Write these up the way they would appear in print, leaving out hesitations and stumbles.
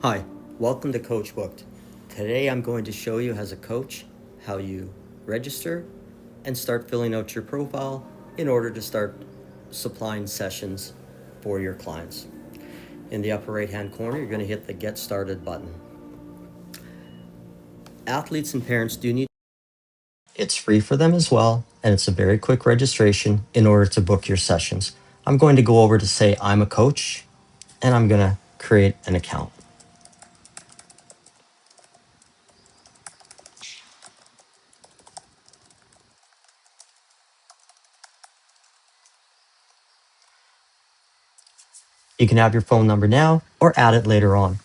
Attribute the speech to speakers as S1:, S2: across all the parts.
S1: Hi, welcome to Coach Booked. Today I'm going to show you as a coach how you register and start filling out your profile in order to start supplying sessions for your clients. In the upper right hand corner, you're going to hit the Get Started button. Athletes and parents do need. It's free for them as well, and it's a very quick registration in order to book your sessions. I'm going to go over to say I'm a coach, and I'm going to create an account. You can have your phone number now or add it later on.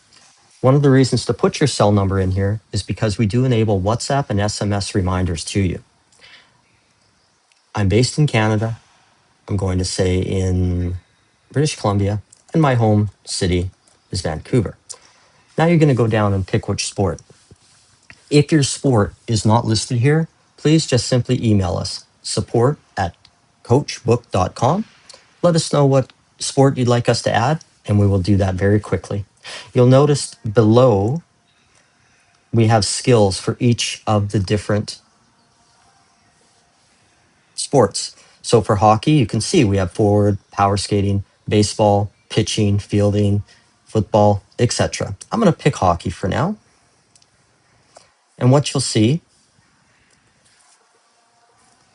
S1: One of the reasons to put your cell number in here is because we do enable WhatsApp and SMS reminders to you. I'm based in Canada. I'm going to say in British Columbia, and my home city is Vancouver. Now you're going to go down and pick which sport. If your sport is not listed here, please just simply email us, support@coachbook.com. Let us know what sport you'd like us to add, and we will do that very quickly. You'll notice below we have skills for each of the different sports. So for hockey, you can see we have forward, power skating, baseball, pitching, fielding, football, etc. I'm going to pick hockey for now. And what you'll see,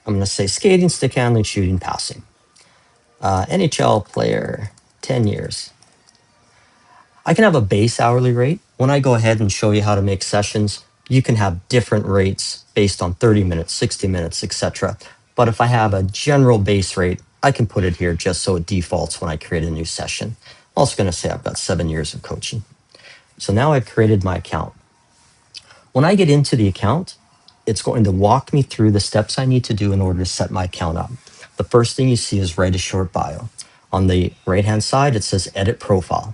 S1: I'm going to say skating, stick handling, shooting, passing. NHL player, 10 years. I can have a base hourly rate. When I go ahead and show you how to make sessions, you can have different rates based on 30 minutes, 60 minutes, etc. But if I have a general base rate, I can put it here just so it defaults when I create a new session. I'm also going to say I've got 7 years of coaching. So now I've created my account. When I get into the account, it's going to walk me through the steps I need to do in order to set my account up. The first thing you see is write a short bio. On the right-hand side, it says edit profile.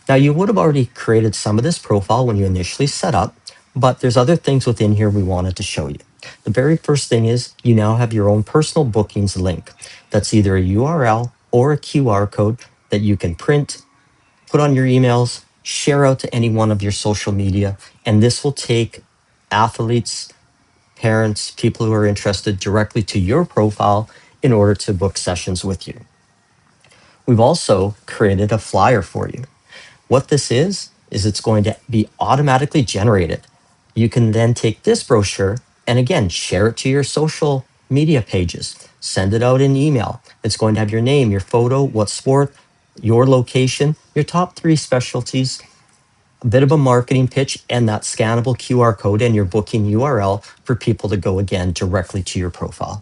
S1: Now you would have already created some of this profile when you initially set up, but there's other things within here we wanted to show you. The very first thing is you now have your own personal bookings link. That's either a URL or a QR code that you can print, put on your emails, share out to any one of your social media, and this will take athletes, parents, people who are interested directly to your profile in order to book sessions with you. We've also created a flyer for you. What this is it's going to be automatically generated. You can then take this brochure and again, share it to your social media pages, send it out in email. It's going to have your name, your photo, what sport, your location, your top 3 specialties, a bit of a marketing pitch, and that scannable QR code and your booking URL for people to go again directly to your profile.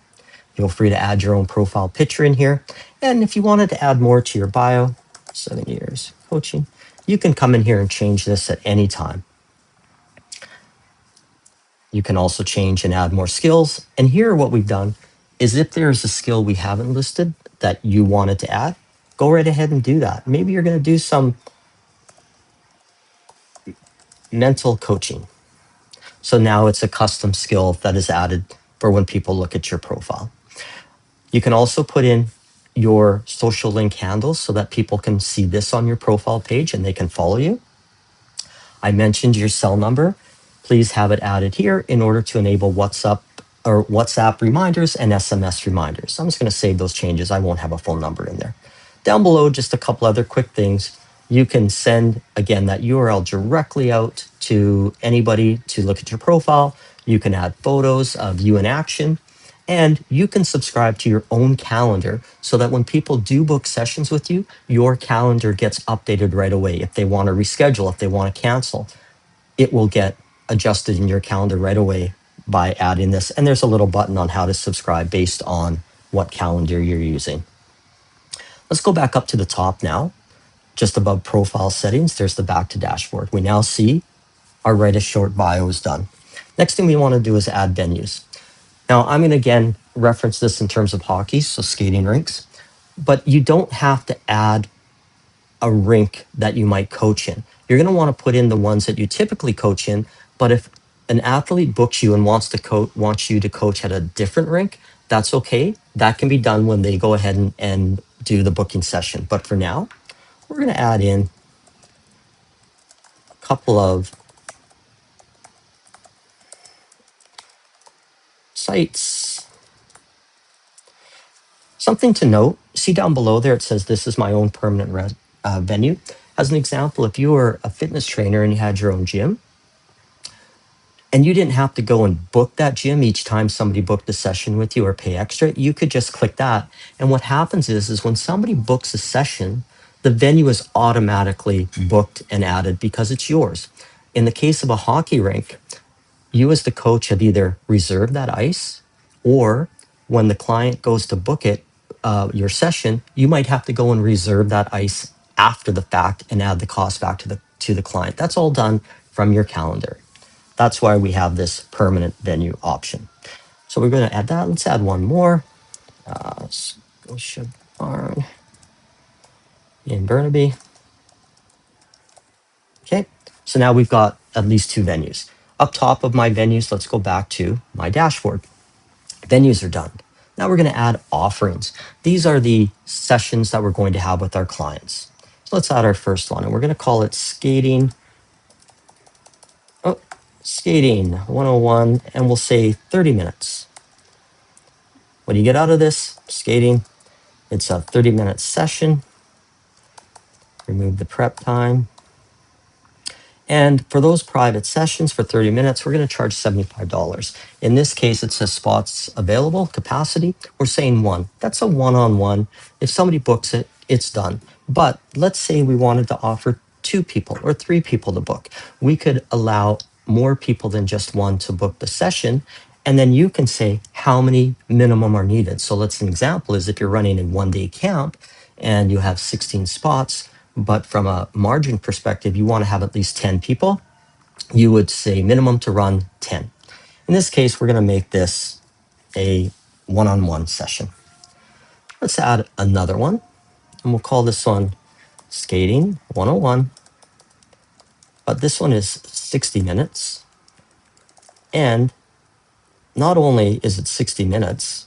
S1: Feel free to add your own profile picture in here. And if you wanted to add more to your bio, 7 years coaching, you can come in here and change this at any time. You can also change and add more skills. And here what we've done is if there's a skill we haven't listed that you wanted to add, go right ahead and do that. Maybe you're going to do some mental coaching. So now it's a custom skill that is added for when people look at your profile. You can also put in your social link handles so that people can see this on your profile page and they can follow you. I mentioned your cell number. Please have it added here in order to enable WhatsApp reminders and SMS reminders. I'm just going to save those changes. I won't have a phone number in there. Down below, just a couple other quick things. You can send, again, that URL directly out to anybody to look at your profile. You can add photos of you in action. And you can subscribe to your own calendar so that when people do book sessions with you, your calendar gets updated right away. If they want to reschedule, if they want to cancel, it will get adjusted in your calendar right away by adding this. And there's a little button on how to subscribe based on what calendar you're using. Let's go back up to the top now. Just above profile settings, there's the back to dashboard. We now see our write a short bio is done. Next thing we want to do is add venues. Now, I'm going to again reference this in terms of hockey, so skating rinks, but you don't have to add a rink that you might coach in. You're going to want to put in the ones that you typically coach in, but if an athlete books you and wants you to coach at a different rink, that's okay. That can be done when they go ahead and do the booking session. But for now, we're going to add in couple of sites. Something to note, see down below there, it says this is my own permanent venue. As an example, if you were a fitness trainer and you had your own gym, and you didn't have to go and book that gym each time somebody booked a session with you or pay extra, you could just click that. And what happens is when somebody books a session, the venue is automatically booked and added because it's yours. In the case of a hockey rink, you as the coach have either reserved that ice, or when the client goes to book it, your session, you might have to go and reserve that ice after the fact and add the cost back to the client. That's all done from your calendar. That's why we have this permanent venue option. So we're going to add that. Let's add one more. Scotia Barn in Burnaby. Okay, so now we've got at least two venues. Up top of my venues, let's go back to my dashboard. Venues are done. Now we're going to add offerings. These are the sessions that we're going to have with our clients. So let's add our first one, and we're going to call it Skating. Skating 101, and we'll say 30 minutes. What do you get out of this? Skating. It's a 30-minute session. Remove the prep time. And for those private sessions for 30 minutes, we're going to charge $75. In this case, it says spots available, capacity. We're saying one. That's a one-on-one. If somebody books it, it's done. But let's say we wanted to offer 2 people or 3 people to book. We could allow more people than just one to book the session. And then you can say how many minimum are needed. So let's an example is if you're running in one-day camp and you have 16 spots, but from a margin perspective, you want to have at least 10 people, you would say minimum to run 10. In this case, we're going to make this a one-on-one session. Let's add another one, and we'll call this one Skating 101. But this one is 60 minutes. And not only is it 60 minutes,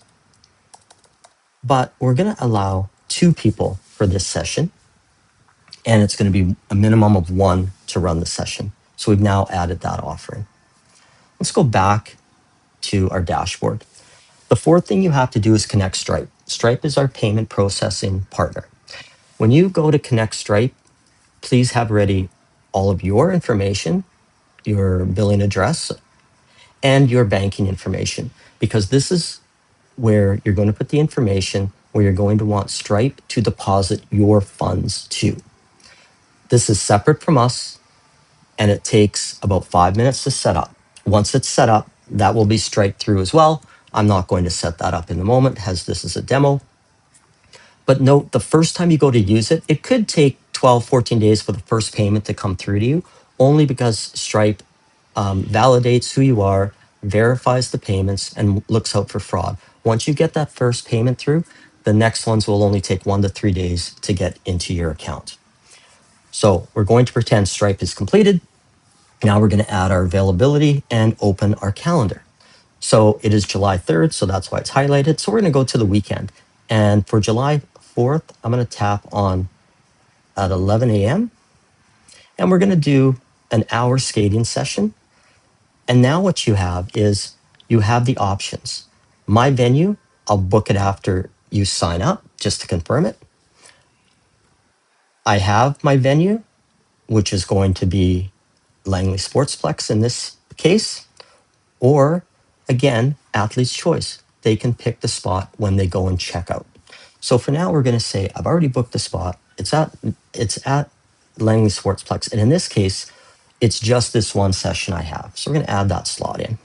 S1: but we're going to allow 2 people for this session. And it's going to be a minimum of 1 to run the session. So we've now added that offering. Let's go back to our dashboard. The fourth thing you have to do is connect Stripe. Stripe is our payment processing partner. When you go to connect Stripe, please have ready all of your information, your billing address, and your banking information, because this is where you're going to put the information where you're going to want Stripe to deposit your funds to. This is separate from us, and it takes about 5 minutes to set up. Once it's set up, that will be Stripe through as well. I'm not going to set that up in the moment, as this is a demo. But note, the first time you go to use it, it could take 12, 14 days for the first payment to come through to you, only because Stripe validates who you are, verifies the payments, and looks out for fraud. Once you get that first payment through, the next ones will only take 1 to 3 days to get into your account. So we're going to pretend Stripe is completed. Now we're going to add our availability and open our calendar. So it is July 3rd, so that's why it's highlighted. So we're going to go to the weekend. And for July 4th, I'm going to tap on at 11 a.m. And we're going to do an hour skating session. And now what you have is you have the options. My venue, I'll book it after you sign up just to confirm it. I have my venue, which is going to be Langley Sportsplex in this case, or again, athlete's choice. They can pick the spot when they go and check out. So for now, we're going to say, I've already booked the spot. It's at Langley Sportsplex. And in this case, it's just this one session I have. So we're going to add that slot in.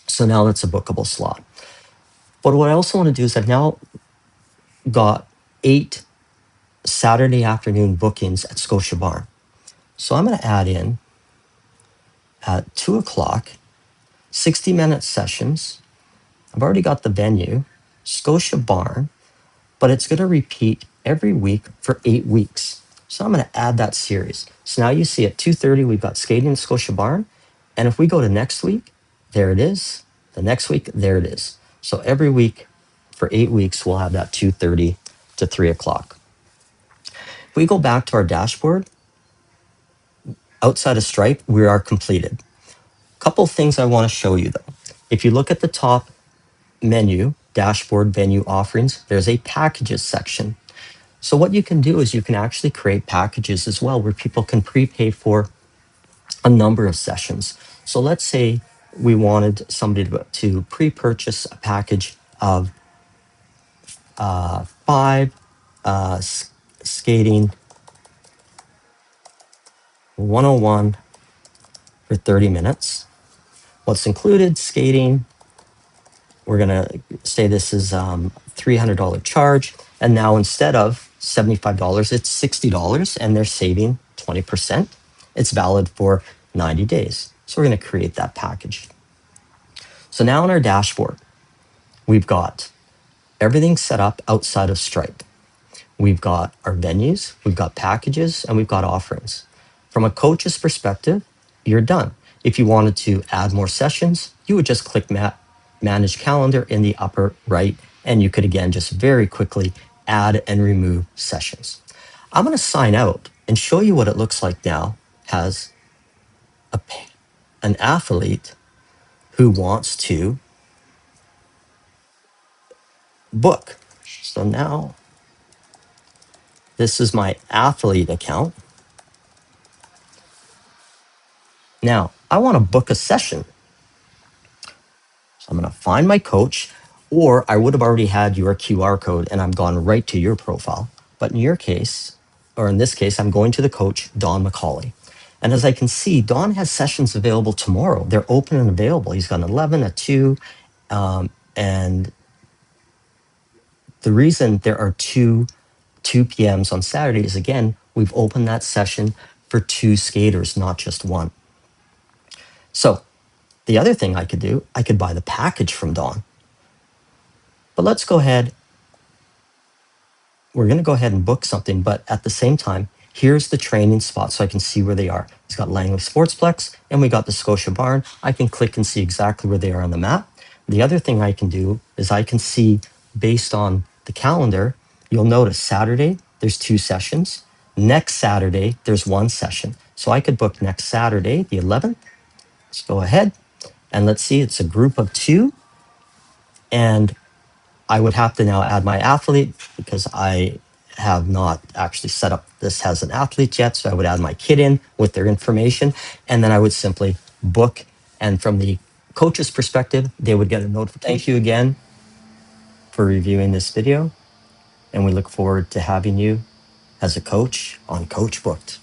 S1: So now that's a bookable slot. But what I also want to do is I've now got 8 Saturday afternoon bookings at Scotia Barn. So I'm going to add in at 2 o'clock, 60-minute sessions. I've already got the venue, Scotia Barn, but it's going to repeat every week for 8 weeks. So I'm going to add that series. So now you see at 2:30, we've got Skating at Scotia Barn. And if we go to next week, there it is. The next week, there it is. So every week for 8 weeks, we'll have that 2:30 to 3 o'clock. If we go back to our dashboard, outside of Stripe, we are completed. Couple things I want to show you though. If you look at the top menu, dashboard venue offerings, there's a packages section. So what you can do is you can actually create packages as well where people can prepay for a number of sessions. So let's say we wanted somebody to pre-purchase a package of five skating 101 for 30 minutes. What's included? Skating. We're going to say this is $300 charge. And now instead of $75, it's $60 and they're saving 20%. It's valid for 90 days. So we're going to create that package. So now in our dashboard, we've got everything set up outside of Stripe. We've got our venues, we've got packages, and we've got offerings. From a coach's perspective, you're done. If you wanted to add more sessions, you would just click Manage Calendar in the upper right, and you could again just very quickly add and remove sessions. I'm going to sign out and show you what it looks like now as an athlete who wants to book. So now this is my athlete account. Now I want to book a session. So I'm going to find my coach, or I would have already had your QR code and I'm gone right to your profile. But in your case, or in this case, I'm going to the coach, Don McCauley. And as I can see, Don has sessions available tomorrow. They're open and available. He's got an 11, a 2, and the reason there are two PMs on Saturday is, again, we've opened that session for 2 skaters, not just one. So the other thing I could do, I could buy the package from Don. But let's go ahead. We're going to go ahead and book something, but at the same time, here's the training spot so I can see where they are. It's got Langley Sportsplex and we got the Scotia Barn. I can click and see exactly where they are on the map. The other thing I can do is I can see based on the calendar, you'll notice Saturday, there's 2 sessions. Next Saturday, there's 1 session. So I could book next Saturday, the 11th. Let's go ahead and let's see, it's a group of 2. And I would have to now add my athlete because I have not actually set up this as an athlete yet. So I would add my kid in with their information, and then I would simply book. And from the coach's perspective, they would get a notification. Thank you again for reviewing this video. And we look forward to having you as a coach on Coach Booked.